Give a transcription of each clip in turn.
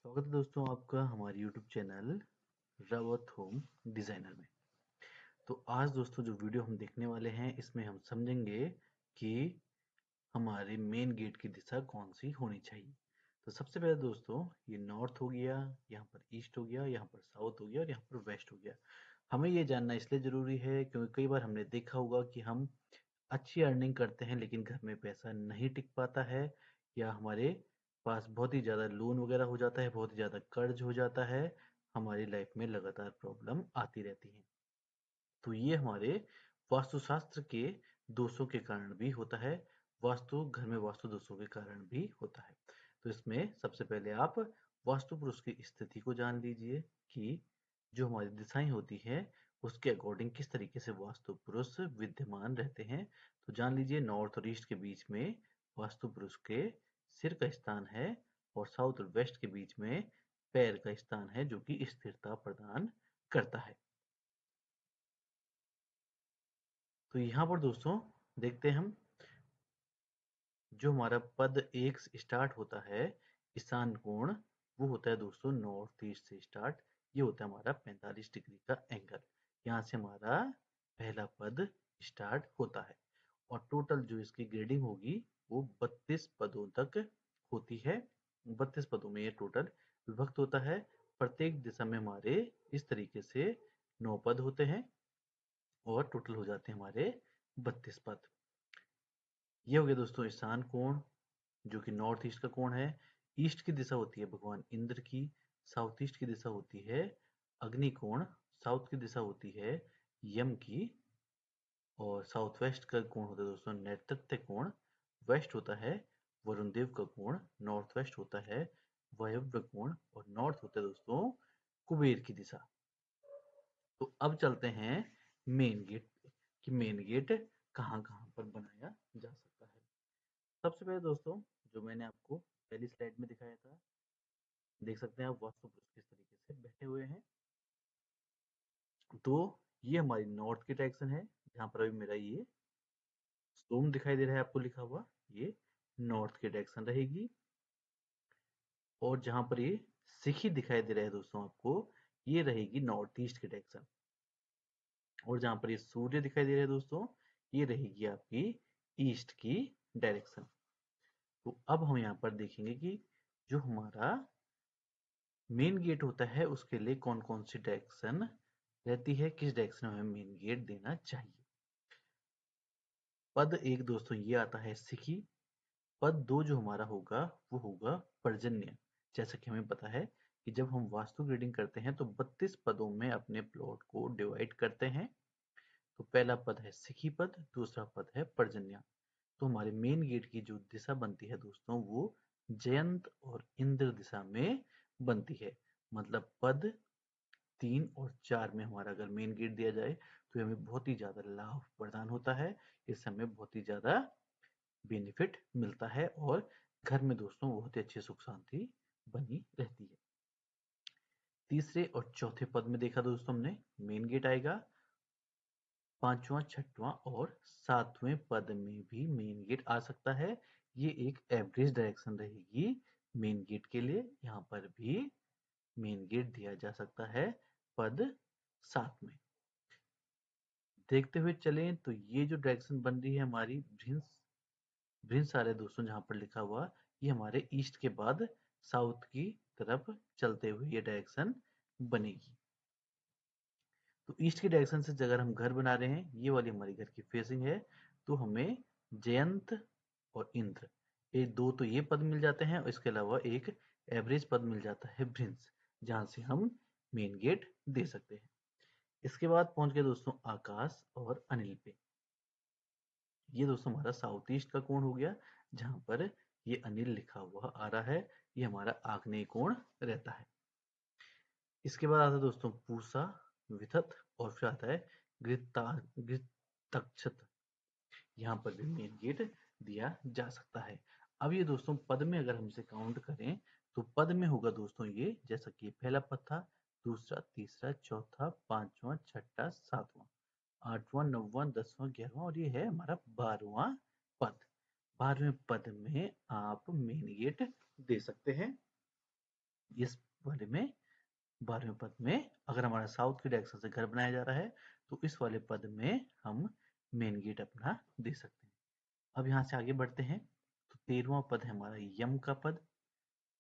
स्वागत है दोस्तों आपका हमारे YouTube channel Rawat home designer में। तो आज दोस्तों जो वीडियो हम देखने वाले हैं इसमें हम समझेंगे कि हमारे मेन गेट की दिशा कौन सी होनी चाहिए। तो सबसे पहले दोस्तों ये नॉर्थ हो गया, यहाँ पर ईस्ट हो गया, यहाँ पर साउथ हो गया और यहाँ पर वेस्ट हो गया। हमें ये जानना इसलिए ज़रूरी है क्योंकि कई बार हमने देखा होगा कि हम अच्छी अर्निंग करते हैं लेकिन घर में पैसा नहीं टिक पाता है, या हमारे पास बहुत ही ज़्यादा लोन वगैरह हो जाता है, बहुत ही ज़्यादा कर्ज हो जाता है, हमारी लाइफ में लगातार प्रॉब्लम आती रहती है। तो ये हमारे वास्तुशास्त्र के दोषों के कारण भी होता है, वास्तु घर में वास्तु दोषों के कारण भी होता है। तो इसमें सबसे पहले आप वास्तु पुरुष की स्थिति को जान लीजिए कि जो हमारी दिशाएं होती हैं उसके अकॉर्डिंग किस तरीके से वास्तु पुरुष विद्यमान रहते हैं। तो जान लीजिए नॉर्थ और ईस्ट के बीच में वास्तु पुरुष के सिर का स्थान है और साउथ और वेस्ट के बीच में पैर का स्थान है जो कि स्थिरता प्रदान करता है। तो यहाँ पर दोस्तों देखते हैं हम जो हमारा पद एक से स्टार्ट होता है ईशान कोण, वो होता है दोस्तों नॉर्थ ईस्ट से स्टार्ट। ये होता है हमारा 45 डिग्री का एंगल। यहाँ से हमारा पहला पद स्टार्ट होता है और टोटल जो इसकी ग्रेडिंग होगी वो 32 पदों तक होती है। 32 पदों में ये टोटल विभक्त होता है। प्रत्येक दिशा में हमारे इस तरीके से 9 पद होते हैं और टोटल हो जाते हैं हमारे 32 पद। ये हो गया दोस्तों ईशान कोण जो कि नॉर्थ ईस्ट का कोण है। ईस्ट की दिशा होती है भगवान इंद्र की, साउथ ईस्ट की दिशा होती है अग्नि कोण, साउथ की दिशा होती है यम की, और साउथ वेस्ट का कोण होता है दोस्तों नैऋत्य कोण, वेस्ट होता है वरुण देव का कोण, नॉर्थ वेस्ट होता है वायव्य कोण और नॉर्थ होता है दोस्तों कुबेर की दिशा। तो अब चलते हैं मेन गेट पे कि मेन गेट कहाँ कहाँ पर बनाया जा सकता है। सबसे पहले दोस्तों जो मैंने आपको पहली स्लाइड में दिखाया था, देख सकते हैं आप वास्तु पुरुष किस तरीके से बैठे हुए हैं। तो ये हमारी नॉर्थ की डायरेक्शन है, जहां पर अभी मेरा ये स्टोन दिखाई दे रहा है आपको लिखा हुआ, ये नॉर्थ की डायरेक्शन रहेगी। और जहां पर ये सिखी दिखाई दे रहा है दोस्तों आपको, ये रहेगी नॉर्थ ईस्ट की डायरेक्शन। और जहां पर ये सूर्य दिखाई दे रहा है दोस्तों, ये रहेगी आपकी ईस्ट की डायरेक्शन। तो अब हम यहाँ पर देखेंगे कि जो हमारा मेन गेट होता है उसके लिए कौन कौन सी डायरेक्शन रहती है, किस डायरेक्शन में हमें मेन गेट देना चाहिए। पद एक दोस्तों ये आता है सिखी। पद दो जो हमारा होगा वो होगा पर्जन्य। जैसा कि हमें पता है कि जब हम वास्तु ग्रेडिंग करते हैं तो 32 पदों में अपने प्लॉट को डिवाइड करते हैं। तो पहला पद है सिखी पद, दूसरा पद है पर्जन्य। तो हमारे मेन गेट की जो दिशा बनती है दोस्तों वो जयंत और इंद्र दिशा में बनती है। मतलब पद 3 और 4 में हमारा अगर मेन गेट दिया जाए तो हमें बहुत ही ज़्यादा लाभ प्रदान होता है। इससे हमें बहुत ही ज़्यादा बेनिफिट मिलता है और घर में दोस्तों बहुत ही अच्छी सुख शांति बनी रहती है। तीसरे और चौथे पद में देखा दोस्तों हमने मेन गेट आएगा। पांचवा, छठवां और सातवें पद में भी मेन गेट आ सकता है। ये एक एवरेज डायरेक्शन रहेगी मेन गेट के लिए। यहाँ पर भी मेन गेट दिया जा सकता है पद 7 में। देखते हुए चलें तो ये जो डायरेक्शन बन रही है हमारी भ्रिंस आ रहे दोस्तों, जहां पर लिखा हुआ ये हमारे ईस्ट के बाद साउथ की तरफ चलते हुए ये डायरेक्शन बनेगी। तो ईस्ट की डायरेक्शन से अगर हम घर बना रहे हैं, ये वाली हमारी घर की फेसिंग है, तो हमें जयंत और इंद्र ये दो तो ये पद मिल जाते हैं और इसके अलावा एक एवरेज पद मिल जाता है भ्रिंस, जहां से हम मेन गेट दे सकते हैं। इसके बाद पहुंच गए दोस्तों आकाश और अनिल पे। ये दोस्तों हमारा साउथ ईस्ट का कोण हो गया, जहां पर ये अनिल लिखा हुआ आ रहा है, ये हमारा आग्नेय कोण रहता है। इसके बाद आता है दोस्तों पूसा, विथत और फिर आता है गृतक्षत। यहाँ पर भी मेन गेट दिया जा सकता है। अब ये दोस्तों पद में अगर हम इसे काउंट करें तो पद में होगा दोस्तों ये, जैसा कि पहला पद था, दूसरा, तीसरा, चौथा, पांचवा, छठा, सातवां, आठवां, नौवां, 10वां, 11वां और ये है हमारा 12वां पद। 12वें पद में आप मेन गेट दे सकते हैं। इस वाले में 12वें पद में अगर हमारा साउथ की डायरेक्शन से घर बनाया जा रहा है तो इस वाले पद में हम मेन गेट अपना दे सकते हैं। अब यहाँ से आगे बढ़ते हैं तो 13वां पद है हमारा यम का पद,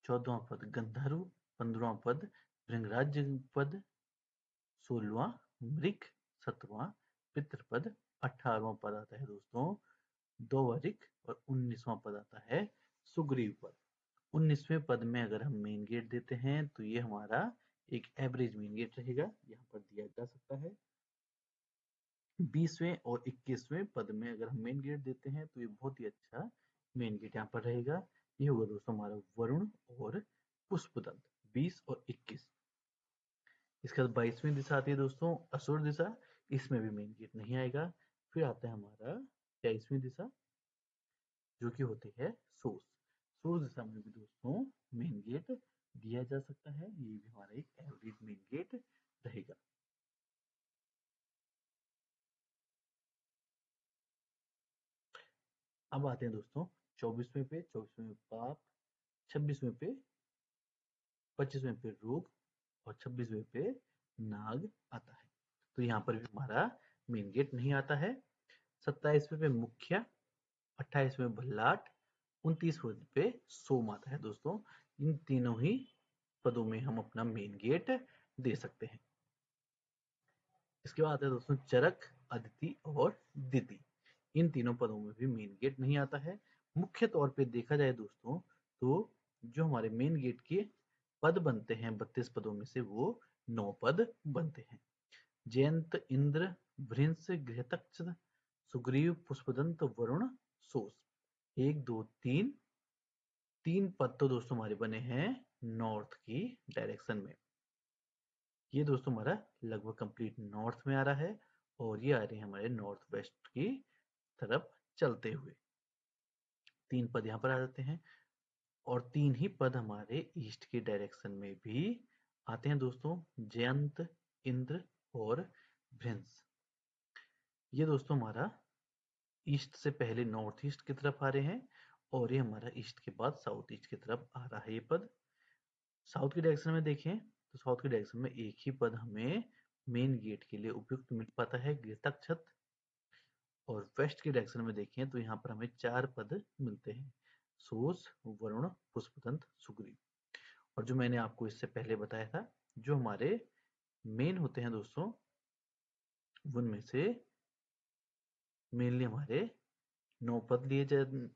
14वां पद गंधर्व, 15वां पद भृंगराज पद, 16वां मृग, 17वां पितृपद, 18वां पद आता है दोस्तों द्वारिक और 19वां पद आता है सुग्रीव पद। 19वें पद में अगर हम मेन गेट देते हैं तो ये हमारा एक एवरेज मेन गेट रहेगा, यहाँ पर दिया जा सकता है। 20वें और 21वें पद में अगर हम मेन गेट देते हैं तो ये बहुत ही अच्छा मेन गेट यहाँ पर रहेगा। ये होगा दोस्तों हमारा वरुण और पुष्पदंत 20 और 21। इसके बाद 22वीं दिशा आती है दोस्तों असुर दिशा, इसमें भी मेन गेट नहीं आएगा। फिर आता है हमारा 23वीं दिशा जो कि होती है सोर्स। सोर्स दिशा में भी दोस्तों मेन गेट दिया जा सकता है, ये भी हमारा एक एवरेज मेन गेट रहेगा। अब आते हैं दोस्तों 24वें पे, 24वें पे पाप, 26वें पे, 25वें पे रोग और 26वें पे नाग आता है। तो यहाँ पर भी हमारा मेन गेट नहीं आता है। 27वें पे मुखिया, 28वें पे भल्लाट, 29वें पे सोम आता है दोस्तों। इन तीनों ही पदों में हम अपना मेन गेट दे सकते हैं। इसके बाद आता है दोस्तों चरक, अदिति और दिति। इन तीनों पदों में भी मेन गेट नहीं आता है। मुख्य तौर पे देखा जाए दोस्तों तो जो हमारे मेन गेट के पद बनते हैं 32 पदों में से वो 9 पद बनते हैं। जयंत, इंद्र, भृंश, घृतक्ष, सुग्रीव, पुष्पदंत, वरुण, सोस। 1 2 3 तीन पद तो दोस्तों हमारे बने हैं नॉर्थ की डायरेक्शन में। ये दोस्तों हमारा लगभग कंप्लीट नॉर्थ में आ रहा है और ये आ रहे हैं हमारे नॉर्थ वेस्ट की तरफ चलते हुए। 3 पद यहाँ पर आ जाते हैं और 3 ही पद हमारे ईस्ट की डायरेक्शन में भी आते हैं दोस्तों, जयंत, इंद्र और भृंश। ये दोस्तों हमारा ईस्ट से पहले नॉर्थ ईस्ट की तरफ आ रहे हैं और ये हमारा ईस्ट के बाद साउथ ईस्ट की तरफ आ रहा है ये पद। साउथ की डायरेक्शन में देखें तो साउथ की डायरेक्शन में एक ही पद हमें मेन गेट के लिए उपयुक्त मिल पाता है, घृतक्षत। और वेस्ट की डायरेक्शन में देखें तो यहाँ पर हमें 4 पद मिलते हैं, सोस, वरुण, पुष्पदंत, सुग्रीव। और जो मैंने आपको इससे पहले बताया था जो हमारे मेन होते हैं दोस्तों उनमें से मेनली हमारे 9 पद लिए जाते,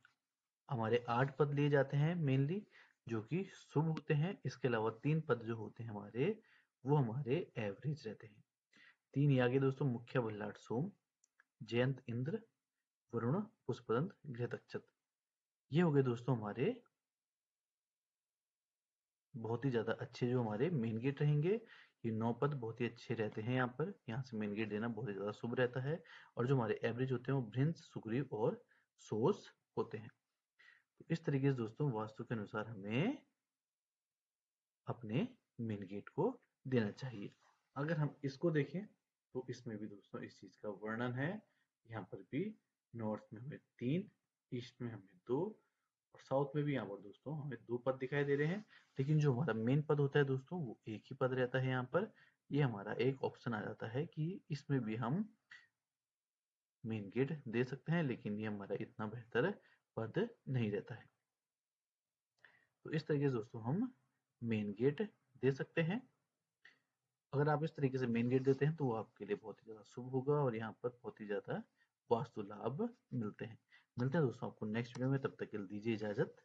हमारे 8 पद लिए जाते हैं मेनली जो कि शुभ होते हैं। इसके अलावा 3 पद जो होते हैं हमारे वो हमारे एवरेज रहते हैं। 3 ही आगे दोस्तों मुख्य, भल्लाट, सोम, जयंत, इंद्र, वरुण, पुष्पदंत, घृतक्षत। ये हो गए दोस्तों हमारे बहुत ही ज्यादा अच्छे जो हमारे मेन गेट रहेंगे। ये 9 पद बहुत ही अच्छे रहते हैं, यहाँ पर यहाँ से मेन गेट देना बहुत ही ज्यादा शुभ रहता है। और जो हमारे एवरेज होते हैं वो भृंश, सुग्रीव और सोस होते हैं। तो इस तरीके से दोस्तों वास्तु के अनुसार हमें अपने मेन गेट को देना चाहिए। अगर हम इसको देखें तो इसमें भी दोस्तों इस चीज का वर्णन है। यहाँ पर भी नॉर्थ में हमें 3, ईस्ट में हमें 2 और साउथ में भी यहाँ पर दोस्तों हमें 2 पद दिखाई दे रहे हैं। लेकिन जो हमारा मेन पद होता है दोस्तों वो एक ही पद रहता है। यहाँ पर ये हमारा एक ऑप्शन आ जाता है कि इसमें भी हम मेन गेट दे सकते हैं, लेकिन ये हमारा इतना बेहतर पद नहीं रहता है। तो इस तरीके से दोस्तों हम मेन गेट दे सकते हैं। अगर आप इस तरीके से मेन गेट देते हैं तो वो आपके लिए बहुत ही ज़्यादा शुभ होगा और यहाँ पर बहुत ही ज़्यादा वास्तु लाभ मिलते हैं। मिलते हैं दोस्तों आपको नेक्स्ट वीडियो में, तब तक के लिए दीजिए इजाज़त।